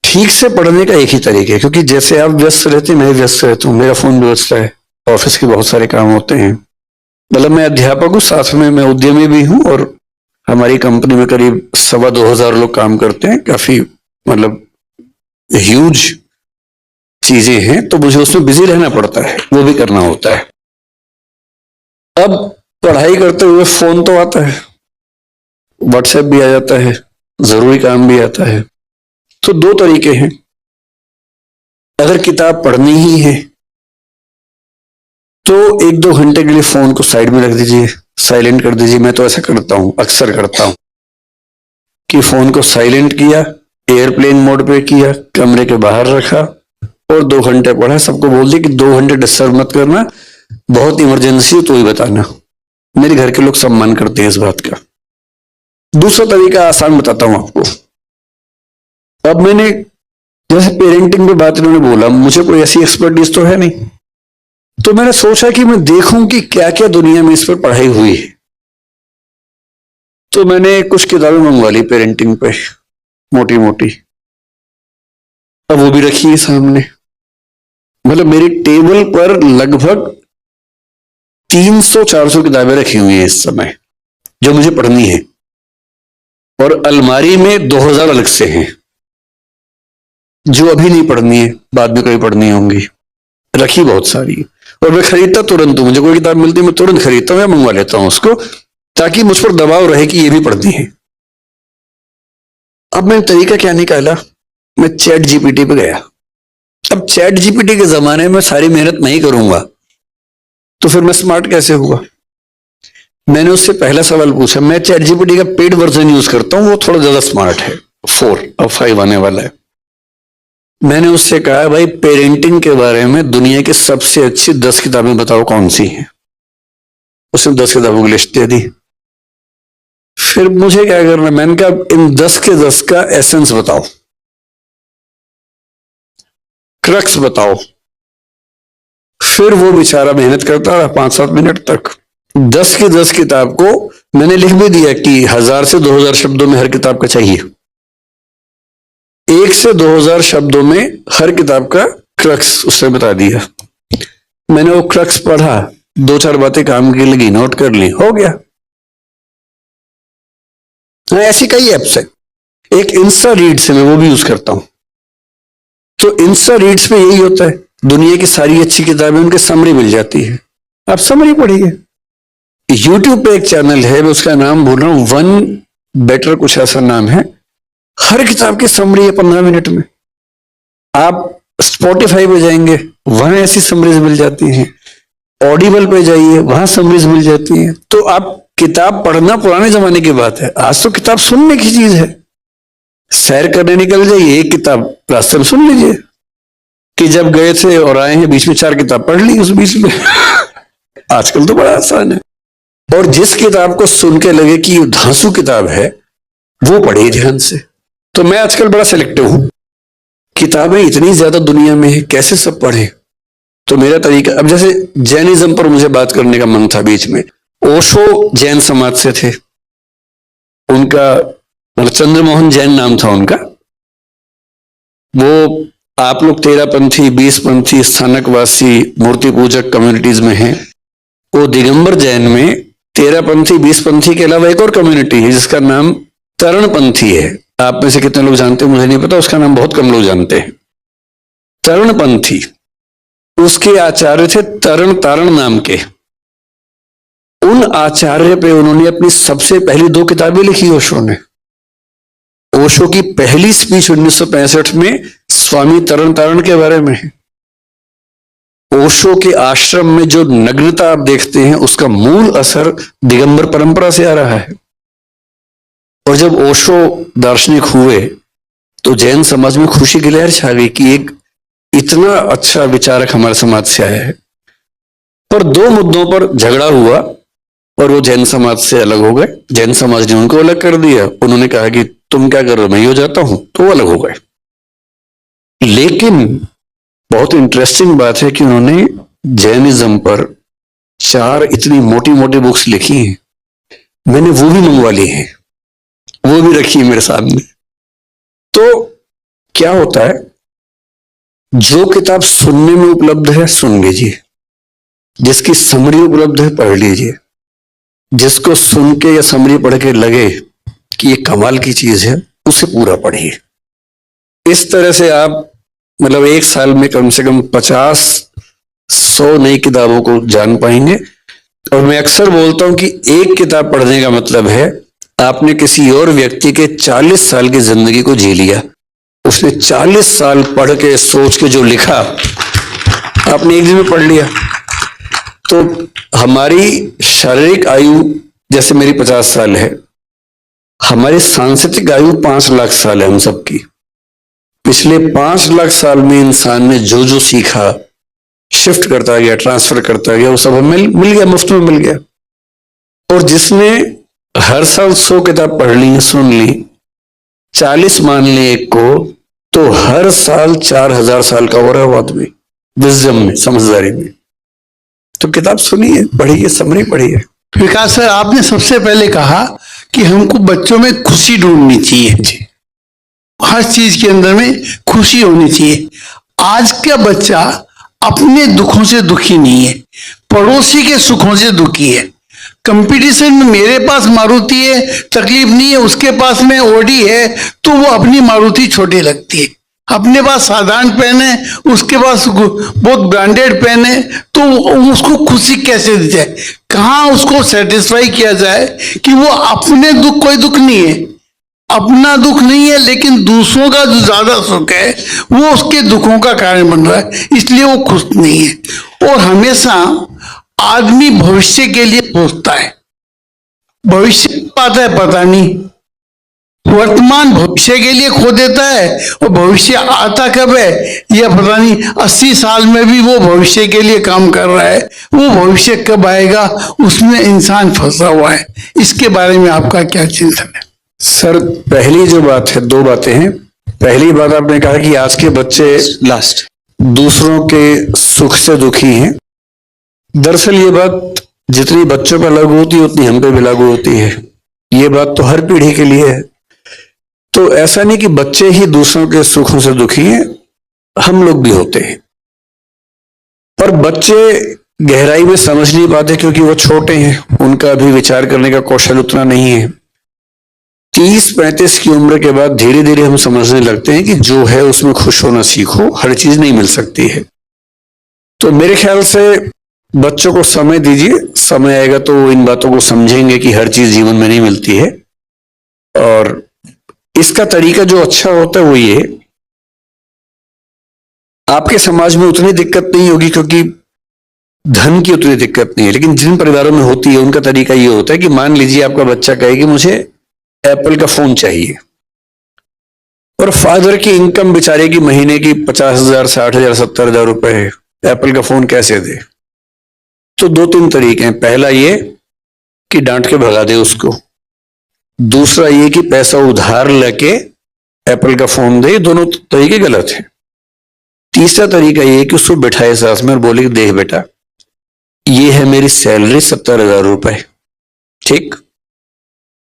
ठीक से पढ़ने का एक ही तरीका है, क्योंकि जैसे आप व्यस्त रहते हैं मैं व्यस्त रहता हूँ, मेरा फोन भी व्यस्त है, ऑफिस के बहुत सारे काम होते हैं। मतलब मैं अध्यापक हूँ, साथ में मैं उद्यमी भी हूँ, और हमारी कंपनी में करीब 2,500 लोग काम करते हैं। काफी मतलब ह्यूज चीजें हैं, तो मुझे उसमें बिजी रहना पड़ता है, वो भी करना होता है। अब पढ़ाई करते हुए फोन तो आता है, व्हाट्सएप भी आ जाता है, जरूरी काम भी आता है। तो दो तरीके हैं। अगर किताब पढ़नी ही है तो 1-2 घंटे के लिए फोन को साइड में रख दीजिए, साइलेंट कर दीजिए। मैं तो ऐसा करता हूं, अक्सर करता हूं कि फोन को साइलेंट किया, एयरप्लेन मोड पे किया, कमरे के बाहर रखा और 2 घंटे पढ़ा। सबको बोल दिया कि 2 घंटे डिस्टर्ब मत करना, बहुत इमरजेंसी हो तो ही बताना। मेरे घर के लोग सम्मान करते हैं इस बात का। दूसरा तरीका आसान बताता हूं आपको। अब मैंने जैसे पेरेंटिंग पे बात इन्होंने बोला, मुझे कोई ऐसी एक्सपर्टीज तो है नहीं, तो मैंने सोचा कि मैं देखूं कि क्या क्या दुनिया में इस पर पढ़ाई हुई है। तो मैंने कुछ किताबें मंगवा ली पेरेंटिंग पे, मोटी मोटी। अब वो भी रखी है सामने। मतलब मेरी टेबल पर लगभग 300-400 किताबें रखी हुई हैं इस समय, जो मुझे पढ़नी है। और अलमारी में 2000 अलग से हैं, जो अभी नहीं पढ़नी है, बाद में कभी पढ़नी होंगी। रखी बहुत सारी। और मैं खरीदता तुरंत हूं, मुझे कोई किताब मिलती है मैं तुरंत खरीदता हूं या मंगवा लेता हूं उसको, ताकि मुझ पर दबाव रहे कि ये भी पढ़नी है। अब मैंने तरीका क्या निकाला, मैं चैट जीपीटी पे गया। अब चैट जीपीटी के जमाने में सारी मेहनत नहीं करूंगा तो फिर मैं स्मार्ट कैसे हुआ। मैंने उससे पहला सवाल पूछा। मैं चैट जीपीटी का पेड वर्जन यूज करता हूं, वो थोड़ा ज्यादा स्मार्ट है, 4 और 5 आने वाला है। मैंने उससे कहा भाई पेरेंटिंग के बारे में दुनिया की सबसे अच्छी 10 किताबें बताओ कौन सी हैं। उसने 10 किताबों की लिस्ट दे दी। फिर मुझे क्या करना, मैंने कहा इन 10 के 10 का एसेंस बताओ, क्रक्स बताओ। फिर वो बेचारा मेहनत करता रहा 5-7 मिनट तक। 10 के 10 किताब को मैंने लिख भी दिया कि 1000 से 2000 शब्दों में हर किताब का चाहिए। 1 से 2000 शब्दों में हर किताब का क्रक्स उसने बता दिया। मैंने वो क्रक्स पढ़ा, 2-4 बातें काम की लगी, नोट कर ली, हो गया। हाँ, ऐसी कई एप्स है। एक इंस्टा रीड्स है, मैं वो भी यूज करता हूं। तो इंस्टा रीड्स पे यही होता है, दुनिया की सारी अच्छी किताबें उनके समरी मिल जाती है, आप समरी पढ़िए। यूट्यूब पे एक चैनल है, मैं उसका नाम भूल रहा हूं, वन बेटर कुछ ऐसा नाम है। हर किताब की समरी है 15 मिनट में। आप स्पॉटिफाई पे जाएंगे, वहां ऐसी समरीज मिल जाती हैं। ऑडिबल पे जाइए, वहां समरीज मिल जाती हैं। तो आप किताब पढ़ना पुराने जमाने की बात है, आज तो किताब सुनने की चीज है। सैर करने निकल जाइए, एक किताब रास्ते में सुन लीजिए कि जब गए थे और आए हैं, बीच में 4 किताब पढ़ ली उस बीच में। आजकल तो बड़ा आसान है। और जिस किताब को सुन के लगे कि धांसू किताब है, वो पढ़िए ध्यान से। तो मैं आजकल बड़ा सिलेक्टिव हूं, किताबें इतनी ज्यादा दुनिया में है, कैसे सब पढ़े। तो मेरा तरीका, अब जैसे जैनिज्म पर मुझे बात करने का मन था बीच में। ओशो जैन समाज से थे, उनका मतलब चंद्रमोहन जैन नाम था उनका। वो आप लोग 13पंथी, 20पंथी, स्थानकवासी, मूर्ति पूजक कम्युनिटीज में हैं। वो दिगंबर जैन में 13पंथी, 20पंथी के अलावा एक और कम्युनिटी है जिसका नाम तरणपंथी है। आप में से कितने लोग जानते हैं मुझे नहीं पता, उसका नाम बहुत कम लोग जानते हैं। तरणपंथी, उसके आचार्य थे तरण तारण नाम के। उन आचार्य पे उन्होंने अपनी सबसे पहली 2 किताबें लिखी ओशो ने। ओशो की पहली स्पीच 1965 में स्वामी तरण तारण के बारे में है। ओशो के आश्रम में जो नग्नता आप देखते हैं, उसका मूल असर दिगंबर परंपरा से आ रहा है। और जब ओशो दार्शनिक हुए तो जैन समाज में खुशी की लहर छा गई कि एक इतना अच्छा विचारक हमारे समाज से आया है। पर 2 मुद्दों पर झगड़ा हुआ और वो जैन समाज से अलग हो गए। जैन समाज ने उनको अलग कर दिया। उन्होंने कहा कि तुम क्या कर रहे हो, मैं ही हो जाता हूं, तो वो अलग हो गए। लेकिन बहुत इंटरेस्टिंग बात है कि उन्होंने जैनिज्म पर 4 इतनी मोटी मोटी बुक्स लिखी हैं। मैंने वो भी मंगवा ली है, वो भी रखी है मेरे सामने। तो क्या होता है, जो किताब सुनने में उपलब्ध है सुन लीजिए, जिसकी समरी उपलब्ध है पढ़ लीजिए, जिसको सुन के या समरी पढ़ के लगे कि ये कमाल की चीज है उसे पूरा पढ़िए। इस तरह से आप मतलब एक साल में कम से कम 50-100 नई किताबों को जान पाएंगे। और मैं अक्सर बोलता हूं कि एक किताब पढ़ने का मतलब है आपने किसी और व्यक्ति के 40 साल की जिंदगी को जी लिया। उसने 40 साल पढ़ के सोच के जो लिखा आपने एक दिन में पढ़ लिया। तो हमारी शारीरिक आयु जैसे मेरी 50 साल है, हमारी सांस्कृतिक आयु 5 लाख साल है हम सबकी। पिछले 5 लाख साल में इंसान ने जो जो सीखा, शिफ्ट करता गया, ट्रांसफर करता गया, वो सब हमें मिल गया, मुफ्त में मिल गया। और जिसने हर साल 100 किताब पढ़ ली, सुन ली, 40 मान ली एक को, तो हर साल 4000 साल का हो रहा है आदमी विजडम में, समझदारी में। तो किताब सुनिए, पढ़िए, समरी पढ़िए। विकास सर, आपने सबसे पहले कहा कि हमको बच्चों में खुशी ढूंढनी चाहिए जी। हर चीज के अंदर में खुशी होनी चाहिए। आज का बच्चा अपने दुखों से दुखी नहीं है, पड़ोसी के सुखों से दुखी है। कंपटीशन में मेरे पास मारुति है, तकलीफ नहीं है, उसके पास में ओडी है, तो वो अपनी मारुति छोटी लगती है। अपने पास साधारण पेन है, उसके पास बहुत ब्रांडेड पेन है, तो उसको खुशी कैसे दी जाए, कहाँ उसको सेटिस्फाई किया जाए कि वो अपने दुख, कोई दुख नहीं है, अपना दुख नहीं है, लेकिन दूसरों का जो ज्यादा सुख है वो उसके दुखों का कारण बन रहा है, इसलिए वो खुश नहीं है। और हमेशा आदमी भविष्य के लिए सोचता है, भविष्य पाता है पता नहीं, वर्तमान भविष्य के लिए खो देता है, और भविष्य आता कब है यह पता नहीं। 80 साल में भी वो भविष्य के लिए काम कर रहा है, वो भविष्य कब आएगा उसमें इंसान फंसा हुआ है। इसके बारे में आपका क्या चिंतन है? सर, पहली जो बात है, 2 बातें हैं। पहली बात आपने कहा कि आज के बच्चे दूसरों के सुख से दुखी हैं। दरअसल ये बात जितनी बच्चों पर लागू होती है उतनी हम पे भी लागू होती है। ये बात तो हर पीढ़ी के लिए है। तो ऐसा नहीं कि बच्चे ही दूसरों के सुखों से दुखी हैं, हम लोग भी होते हैं। पर बच्चे गहराई में समझ नहीं पाते क्योंकि वो छोटे हैं, उनका अभी विचार करने का कौशल उतना नहीं है। 30-35 की उम्र के बाद धीरे धीरे हम समझने लगते हैं कि जो है उसमें खुश होना सीखो, हर चीज नहीं मिल सकती है। तो मेरे ख्याल से बच्चों को समय दीजिए, समय आएगा तो इन बातों को समझेंगे कि हर चीज जीवन में नहीं मिलती है। और इसका तरीका जो अच्छा होता है वो ये, आपके समाज में उतनी दिक्कत नहीं होगी क्योंकि धन की उतनी दिक्कत नहीं है, लेकिन जिन परिवारों में होती है उनका तरीका ये होता है कि मान लीजिए आपका बच्चा कहे कि मुझे एप्पल का फोन चाहिए, और फादर की इनकम बेचारे की महीने की 50,000, 60,000, 70,000 रुपए है, एप्पल का फोन कैसे दे? तो 2-3 तरीके हैं। पहला ये कि डांट के भगा दे उसको, दूसरा ये कि पैसा उधार लेके एप्पल का फोन दे। दोनों तरीके गलत हैं। तीसरा तरीका ये कि उसको बिठाए साथ में और बोले कि देख बेटा, ये है मेरी सैलरी 70,000 रुपए, ठीक,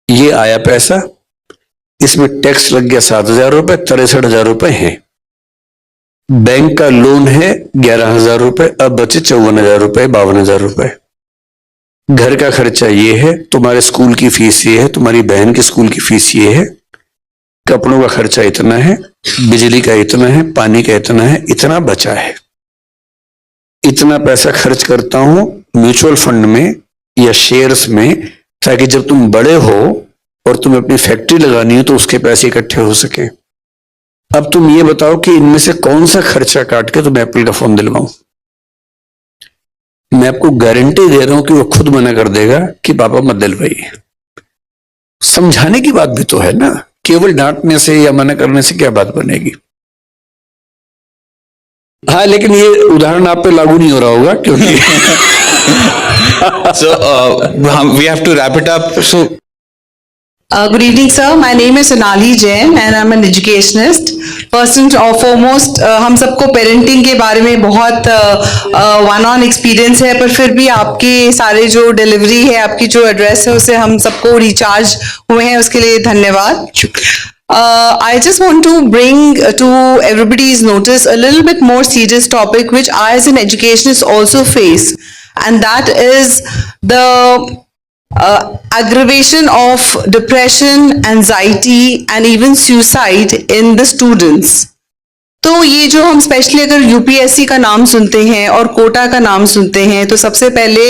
ये आया पैसा, इसमें टैक्स लग गया 7,000 रुपए, 63,000 रुपए है, बैंक का लोन है 11,000 रुपए, अब बचे 54,000 रुपए, 52,000 रुपए, घर का खर्चा ये है, तुम्हारे स्कूल की फीस ये है, तुम्हारी बहन की स्कूल की फीस ये है, कपड़ों का खर्चा इतना है, बिजली का इतना है, पानी का इतना है, इतना बचा है, इतना पैसा खर्च करता हूं म्यूचुअल फंड में या शेयर्स में, ताकि जब तुम बड़े हो और तुम्हें अपनी फैक्ट्री लगानी हो तो उसके पैसे इकट्ठे हो सके। अब तुम ये बताओ कि इनमें से कौन सा खर्चा काट के तुम एप्पल का फोन दिलवाऊं? मैं आपको गारंटी दे रहा हूं कि वो खुद मना कर देगा कि पापा मत दिलवाइए। समझाने की बात भी तो है ना, केवल डांटने से या मना करने से क्या बात बनेगी? हाँ, लेकिन ये उदाहरण आप पे लागू नहीं हो रहा होगा क्योंकि So we have to wrap it up. So Good evening, sir. My name is Sonali Jain and I'm an educationist. First and foremost, हम सबको पेरेंटिंग के बारे में बहुत वन ऑन एक्सपीरियंस है, पर फिर भी आपके सारे जो डिलीवरी है, आपकी जो एड्रेस है, उससे हम सबको रिचार्ज हुए हैं, उसके लिए धन्यवाद। I just want to bring to everybody's notice a little bit more serious topic which I as an educationist also face, and that is the aggravation of depression, anxiety and even suicide in the students. तो ये जो हम specially अगर UPSC का नाम सुनते हैं और कोटा का नाम सुनते हैं तो सबसे पहले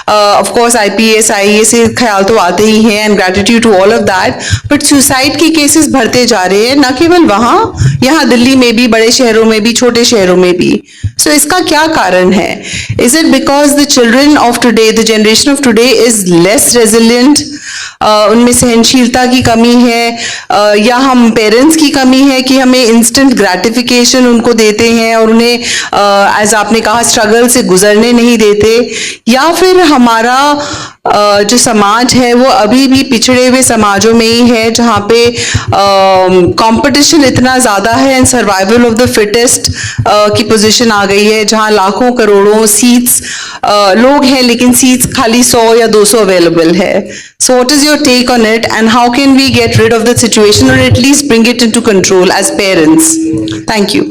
ऑफ कोर्स आईपीएस आईएएस से ख्याल तो आते ही हैं, and gratitude to all of that, but suicide की केसेस बढ़ते जा रहे हैं, न केवल वहाँ, यहाँ दिल्ली में भी, बड़े शहरों में भी, छोटे शहरों में भी. सो इसका क्या कारण है? Is it because the children of today, the generation of today is less resilient, उनमें सहनशीलता की कमी है, या हम पेरेंट्स की कमी है कि हमें इंस्टेंट ग्रेटिफिकेशन उनको देते हैं और उन्हें एज आपने कहा स्ट्रगल से गुजरने नहीं देते, या फिर हमारा जो समाज है वो अभी भी पिछड़े हुए समाजों में ही है जहाँ पे कंपटीशन इतना ज़्यादा है and survival of the fittest की पोजीशन आ गई है, जहाँ लाखों करोड़ों सीट्स लोग हैं लेकिन सीट्स खाली 100 या 200 अवेलेबल है. So what is your take on it, and how can we get rid of the situation or at least bring it into control as parents? Thank you.